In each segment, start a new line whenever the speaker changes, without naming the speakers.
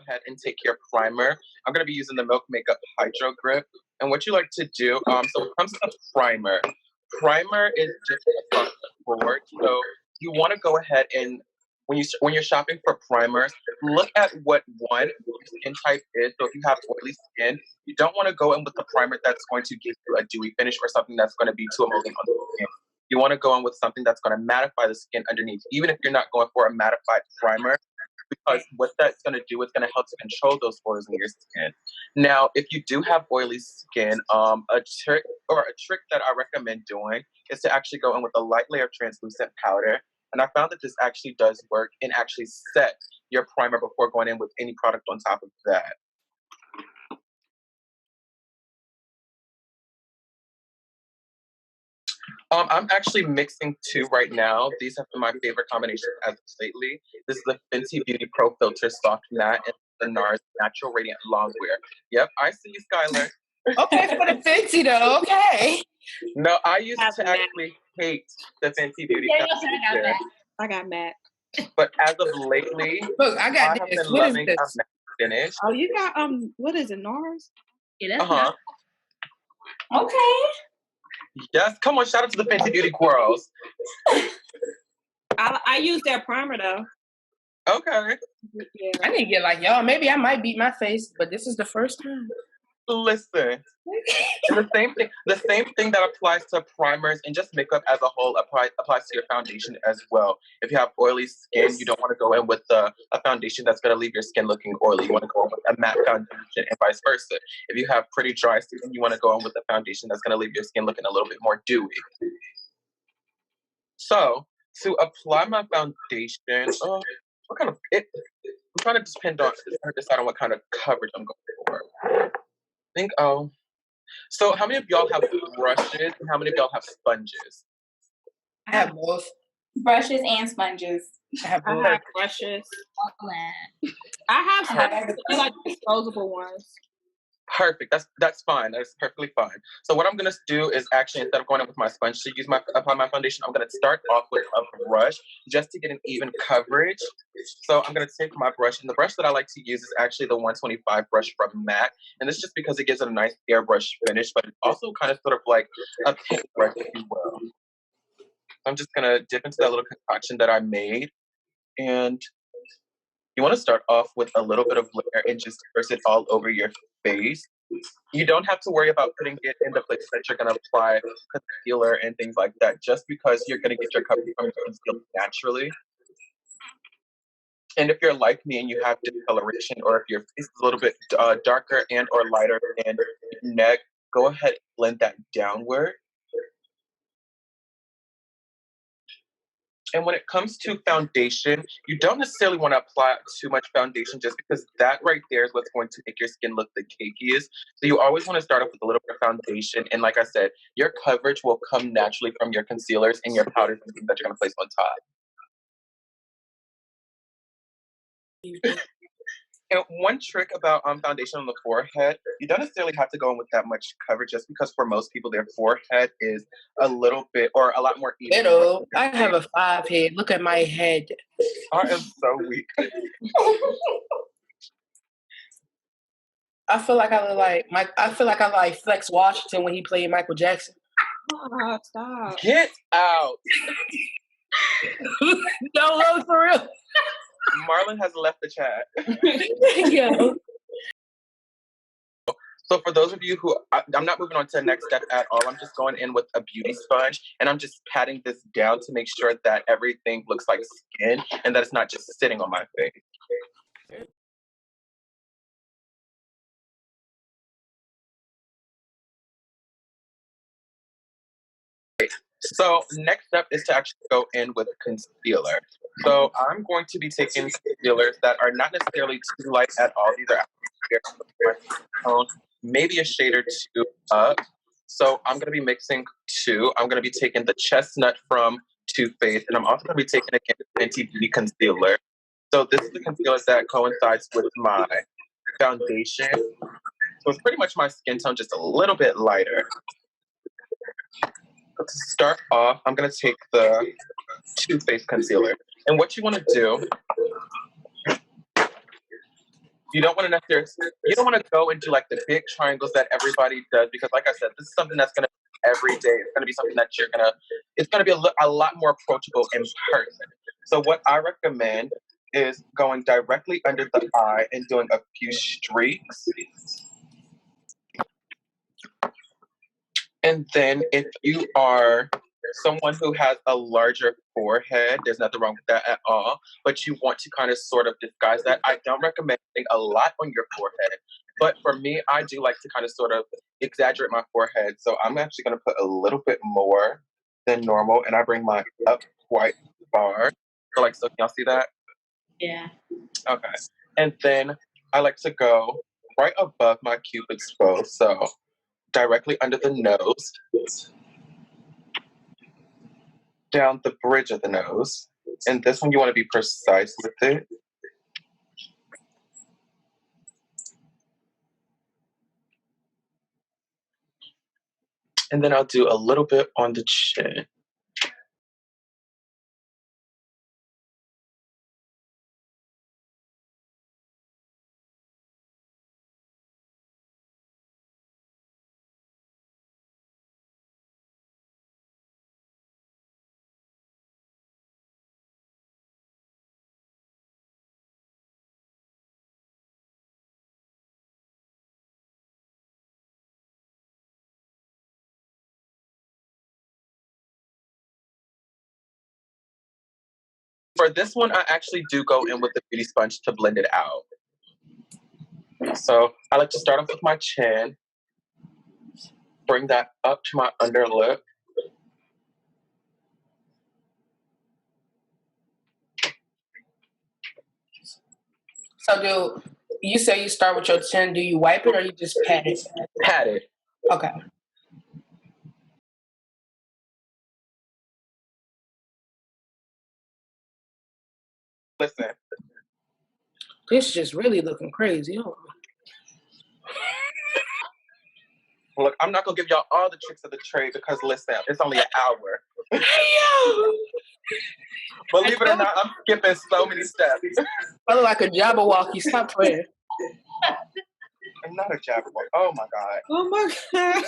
ahead and take your primer. I'm going to be using the Milk Makeup Hydro Grip. And what you like to do, so when it comes to primer is just across the board. So you want to go ahead and when you're shopping for primers, look at what one your skin type is. So if you have oily skin, you don't want to go in with the primer that's going to give you a dewy finish or something that's going to be too emollient on the skin. You want to go in with something that's going to mattify the skin underneath, even if you're not going for a mattified primer, because what that's going to do is going to help to control those pores in your skin. Now, if you do have oily skin, a trick that I recommend doing is to actually go in with a light layer of translucent powder. And I found that this actually does work and actually set your primer before going in with any product on top of that. I'm actually mixing two right now. These have been my favorite combinations as of lately. This is the Fenty Beauty Pro Filter Soft Matte and the NARS Natural Radiant Longwear. Yep, I see you, Skylar.
Okay, for the Fenty though, okay.
No, I used to actually hate the Fenty Beauty foundation.
I got matte.
But as of lately,
look, I have
been loving a matte finish.
Oh, you got what is it, NARS?
Yeah, that's
Okay.
Yes, come on, shout out to the Fenty Beauty Quarrels.
I use their primer though.
Okay.
Yeah. I need to get like y'all. Maybe I might beat my face, but this is the first time.
Listen, the same thing that applies to primers and just makeup as a whole applies to your foundation as well. If you have oily skin, you don't want to go in with a foundation that's going to leave your skin looking oily. You want to go in with a matte foundation and vice versa. If you have pretty dry skin, you want to go in with a foundation that's going to leave your skin looking a little bit more dewy. So to apply my foundation, what kind of I'm trying to decide on what kind of coverage I'm going for. So how many of y'all have brushes and how many of y'all have sponges?
I have both.
Brushes and sponges.
I have brushes. I have like disposable ones.
Perfect. That's fine. That's perfectly fine. So what I'm gonna do is actually, instead of going in with my sponge to apply my foundation, I'm gonna start off with a brush just to get an even coverage. So I'm gonna take my brush, and the brush that I like to use is actually the 125 brush from MAC, and this is just because it gives it a nice airbrush finish, but it's also kind of sort of like a paint brush, if you will. I'm just gonna dip into that little concoction that I made, and you want to start off with a little bit of layer and just disperse it all over your face. You don't have to worry about putting it in the places that you're going to apply concealer and things like that, just because you're going to get your coverage from your concealer naturally. And if you're like me and you have discoloration, or if your face is a little bit darker and or lighter in your neck, go ahead and blend that downward. And when it comes to foundation, you don't necessarily want to apply too much foundation, just because that right there is what's going to make your skin look the cakiest. So you always want to start off with a little bit of foundation. And like I said, your coverage will come naturally from your concealers and your powders and things that you're going to place on top. And one trick about foundation on the forehead, you don't necessarily have to go in with that much coverage, just because for most people, their forehead is a little bit or a lot more even.
Little. I have a 5 head. Look at my head.
I am so weak.
I feel like I look like Flex Washington when he played Michael Jackson.
Oh, stop.
Get out.
No, for real.
Marlon has left the chat.
Yeah.
So for those of you who, I'm not moving on to the next step at all. I'm just going in with a beauty sponge, and I'm just patting this down to make sure that everything looks like skin and that it's not just sitting on my face. So next up is to actually go in with concealer. So I'm going to be taking concealers that are not necessarily too light at all. These are actually maybe a shade or two up. So I'm going to be mixing two. I'm going to be taking the Chestnut from Too Faced, and I'm also going to be taking again the Fenty Beauty concealer. So this is the concealer that coincides with my foundation. So it's pretty much my skin tone, just a little bit lighter. To start off, I'm going to take the Too Faced concealer. And what you want to do, You don't want to go into like the big triangles that everybody does because, like I said, this is something that's gonna be every day. It's gonna be something that it's gonna be a lot more approachable in person. So what I recommend is going directly under the eye and doing a few streaks. And then if you are someone who has a larger forehead, there's nothing wrong with that at all, but you want to kind of sort of disguise that, I don't recommend putting a lot on your forehead. But for me, I do like to kind of sort of exaggerate my forehead. So I'm actually going to put a little bit more than normal, and I bring mine up quite far. So can y'all see that?
Yeah.
Okay. And then I like to go right above my Cupid's bow. So directly under the nose, down the bridge of the nose. And this one, you want to be precise with it. And then I'll do a little bit on the chin. For this one, I actually do go in with the beauty sponge to blend it out. So I like to start off with my chin, bring that up to my underlip.
So do you say you start with your chin? Do you wipe it or you just pat it?
Pat it.
Okay.
Listen.
This just really looking crazy. Oh.
Look, I'm not gonna give y'all all the tricks of the trade because listen, it's only an hour. Believe it or not, I'm skipping so many steps.
I look like a Jabberwocky. Stop playing.
I'm not a Jabberwocky. Oh my god.
Oh my god.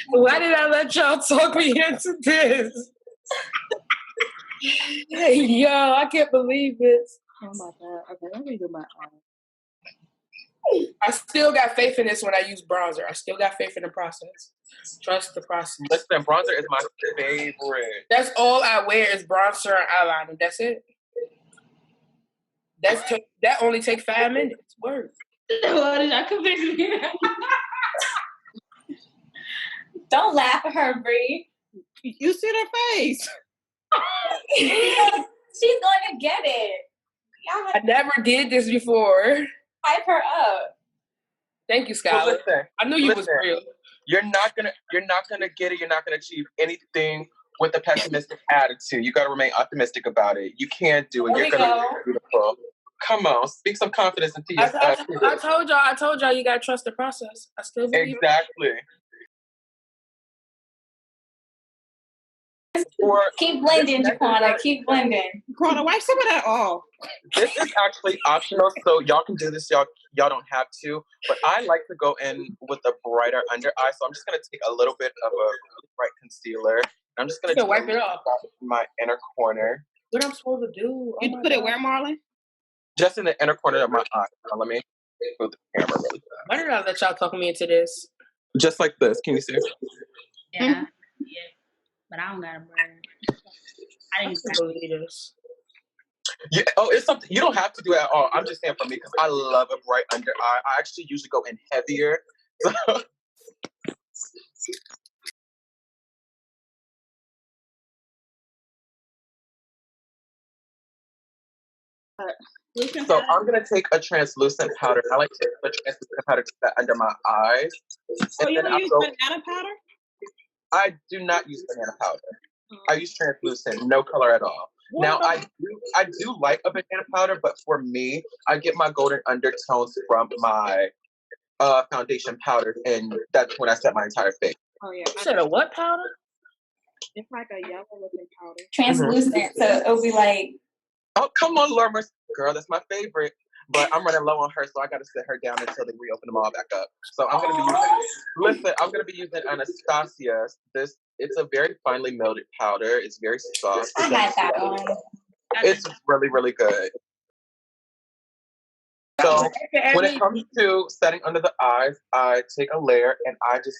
Why did I let y'all talk me into this? Hey, yo, I can't believe it.
Oh my god. Okay, let me do my arm.
I still got faith in this when I use bronzer. I still got faith in the process. Trust the process.
Listen, bronzer is my favorite.
That's all I wear is bronzer and eyeliner. That's it. That only takes 5 minutes. Word.
What did I convince you? Don't laugh at her, Bree.
You see her face.
She's going to get it.
I never did this before.
Hype her up.
Thank you, Skylar.
Well, listen,
I knew you was real.
You're not gonna get it. You're not gonna achieve anything with a pessimistic attitude. You gotta remain optimistic about it. You can't do it. You're gonna be beautiful. Come on, speak some confidence into yourself.
I told y'all you gotta trust the process. I still believe
exactly.
Keep blending, Jaquana. Keep blending.
Jaquana, wipe some of that off.
This is actually optional, so y'all can do this. Y'all don't have to. But I like to go in with a brighter under eye, so I'm just gonna take a little bit of a bright concealer. I'm just gonna
wipe it off
my inner corner.
What I'm supposed to do?
You put it where, Marlon?
Just in the inner corner of my eye. Now, let me move the camera really fast.
Why did I let y'all talk me into this?
Just like this. Can you see?
Yeah. But I don't got a brain. I didn't
believe this.
Yeah. Oh, it's something you don't have to do at all. I'm just saying for me because I love a bright under eye. I actually usually go in heavier. So I'm gonna take a translucent powder. I like to take a translucent powder to that under my eyes.
So you use banana powder?
I do not use banana powder. I use translucent, no color at all. Now I do like a banana powder, but for me, I get my golden undertones from my foundation powder, and that's when I set my entire face.
Oh yeah.
You said a what powder?
It's like a yellow looking powder.
Translucent, so it'll be like.
Oh come on, Lormer, girl, that's my favorite. But I'm running low on her, so I got to sit her down until they reopen them all back up. So I'm gonna be using. I'm gonna be using Anastasia's. It's a very finely milled powder. It's very soft.
I had that one.
It's really, really good. So when it comes to setting under the eyes, I take a layer and I just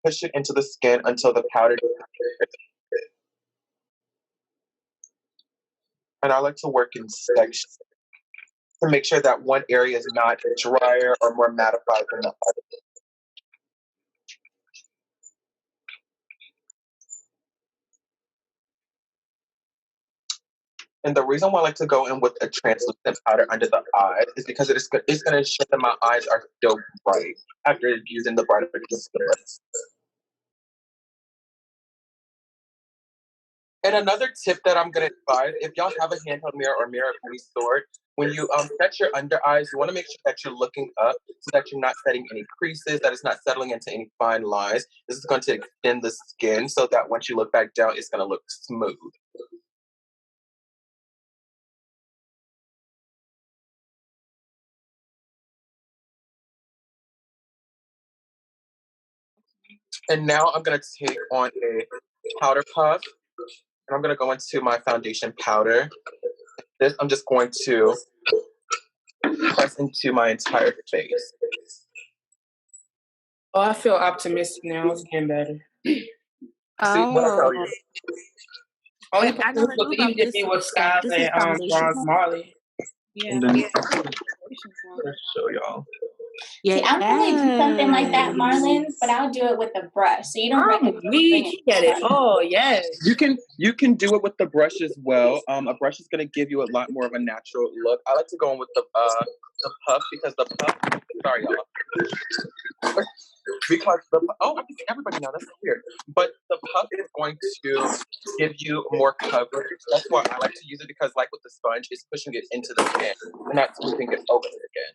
push it into the skin until the powder. And I like to work in sections to make sure that one area is not drier or more mattified than the other. And the reason why I like to go in with a translucent powder under the eyes is because it's going to ensure that my eyes are still bright after using the brighter concealers. And another tip that I'm going to advise, if y'all have a handheld mirror or mirror of any sort, when you set your under eyes, you want to make sure that you're looking up so that you're not setting any creases, that it's not settling into any fine lines. This is going to extend the skin so that once you look back down, it's going to look smooth. And now I'm going to take on a powder puff, and I'm going to go into my foundation powder. This I'm just going to press into my entire face.
Oh, I feel optimistic now. It's getting better.
See, what I tell you.
Only
I
person who believed in me was Scott and Bronzemarley.
Yeah.
And then
Yeah.
let's show y'all.
See, I'm gonna do something like that, Marlon, but I'll do it with a brush. So you don't
I'm weak at it. Oh, yes.
You can do it with the brush as well. A brush is going to give you a lot more of a natural look. I like to go in with the puff because the puff. Sorry, y'all. Because I can see everybody now. That's so weird. But the puff is going to give you more coverage. That's why I like to use it because, like with the sponge, it's pushing it into the skin and not sweeping it over the skin.